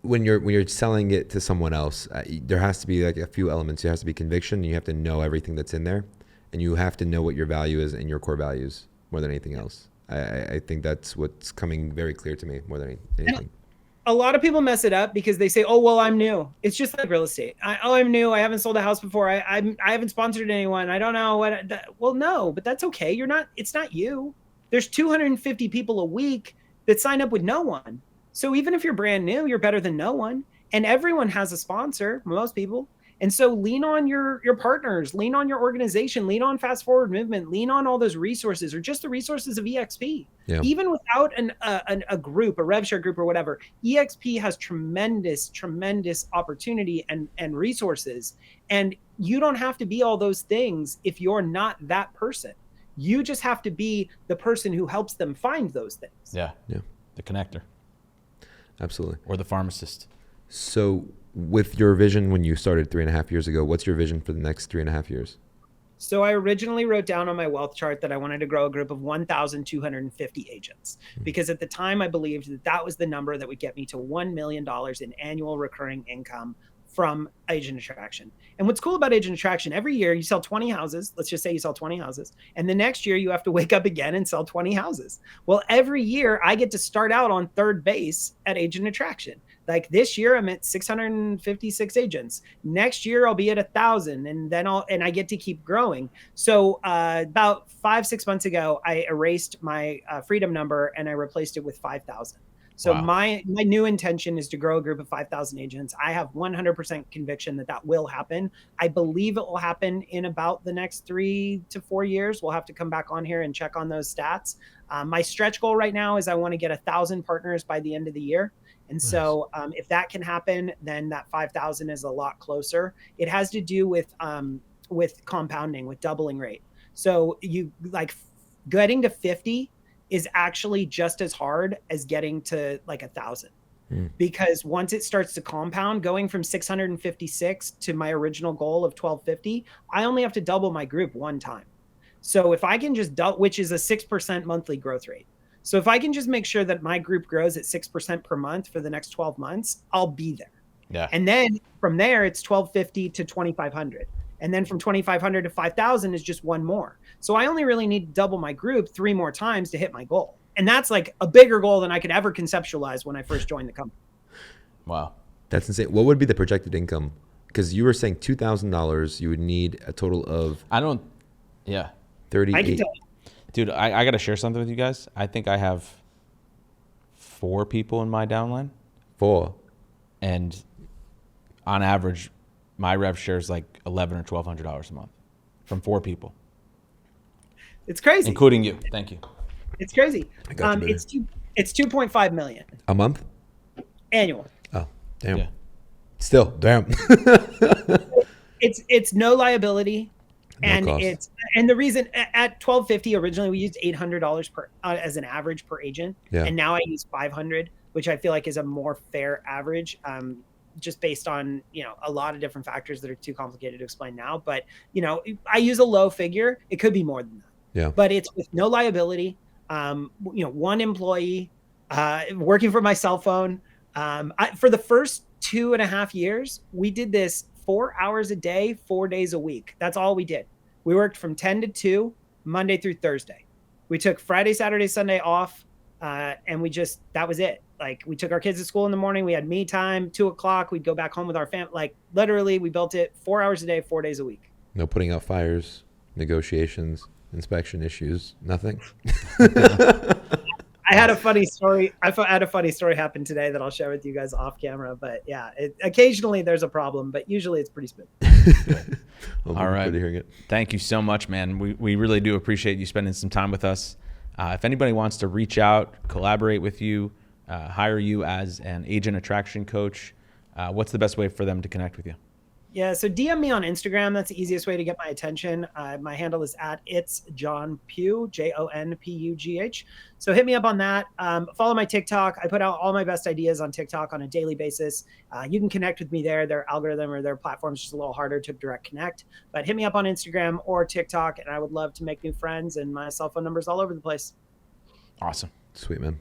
When you're selling it to someone else, there has to be like a few elements. There has to be conviction. You have to know everything that's in there, and you have to know what your value is and your core values more than anything else. I think that's what's coming very clear to me more than anything. A lot of people mess it up because they say, oh, well, I'm new. It's just like real estate. I'm new. I haven't sold a house before. I haven't sponsored anyone. I don't know well, no, but that's okay. It's not you. There's 250 people a week that sign up with no one. So even if you're brand new, you're better than no one. And everyone has a sponsor, most people. And so lean on your partners, lean on your organization, lean on Fast Forward Movement, lean on all those resources, or just the resources of EXP. Yeah. Even without a group, a rev share group or whatever, EXP has tremendous opportunity and resources. And you don't have to be all those things if you're not that person. You just have to be the person who helps them find those things. Yeah. The connector. Absolutely. Or the pharmacist. So with your vision when you started 3.5 years ago, what's your vision for the next 3.5 years? So I originally wrote down on my wealth chart that I wanted to grow a group of 1,250 agents, because at the time I believed that was the number that would get me to $1 million in annual recurring income from agent attraction. And what's cool about agent attraction, every year you sell 20 houses. Let's just say you sell 20 houses. And the next year you have to wake up again and sell 20 houses. Well, every year I get to start out on third base at agent attraction. Like this year I'm at 656 agents. Next year I'll be at 1,000, and then I get to keep growing. So about 5-6 months ago, I erased my freedom number and I replaced it with 5,000. So wow. My new intention is to grow a group of 5,000 agents. I have 100% conviction that will happen. I believe it will happen in about the next 3 to 4 years. We'll have to come back on here and check on those stats. My stretch goal right now is I want to get 1,000 partners by the end of the year. And so if that can happen, then that 5,000 is a lot closer. It has to do with compounding, with doubling rate. So you getting to 50 is actually just as hard as getting to 1,000. Because once it starts to compound, going from 656 to my original goal of 1,250, I only have to double my group one time. So if I can just which is a 6% monthly growth rate. So if I can just make sure that my group grows at 6% per month for the next 12 months, I'll be there. Yeah. And then from there, it's 1,250 to 2,500. And then from 2,500 to 5,000 is just one more. So I only really need to double my group 3 more times to hit my goal. And that's like a bigger goal than I could ever conceptualize when I first joined the company. Wow. That's insane. What would be the projected income? Because you were saying $2,000, you would need a total of yeah. 38. I can tell you. Dude, I got to share something with you guys. I think I have 4 people in my downline. 4. And on average, my rev share is like $1,100 or $1,200 a month from 4 people. It's crazy. Including you. Thank you. It's crazy. I got you, It's 2.5 million a month? annual. Oh, damn. Yeah. Still, damn. It's no liability. No And cost. the reason at 1250 originally we used $800 per as an average per agent, Yeah. and now I use 500, which I feel like is a more fair average, just based on a lot of different factors that are too complicated to explain now. But I use a low figure. It could be more than that. Yeah. But it's with no liability. One employee, working from my cell phone. For the first 2.5 years, we did this 4 hours a day, 4 days a week. That's all we did. We worked from 10 to 2, Monday through Thursday. We took Friday, Saturday, Sunday off. And that was it. Like, we took our kids to school in the morning. We had me time, 2:00. We'd go back home with our family. Like, literally, we built it 4 hours a day, 4 days a week. No putting out fires, negotiations, inspection issues, nothing. I had a funny story. I had a funny story happen today that I'll share with you guys off camera. But yeah, occasionally there's a problem, but usually it's pretty smooth. All right. Hearing it. Thank you so much, man. We really do appreciate you spending some time with us. If anybody wants to reach out, collaborate with you, hire you as an agent attraction coach, what's the best way for them to connect with you? Yeah, so DM me on Instagram. That's the easiest way to get my attention. My handle is @it's Jon Pugh, JONPUGH. So hit me up on that. Follow my TikTok. I put out all my best ideas on TikTok on a daily basis. You can connect with me there. Their algorithm or their platform is just a little harder to direct connect. But hit me up on Instagram or TikTok, and I would love to make new friends. And my cell phone number is all over the place. Awesome. Sweet, man.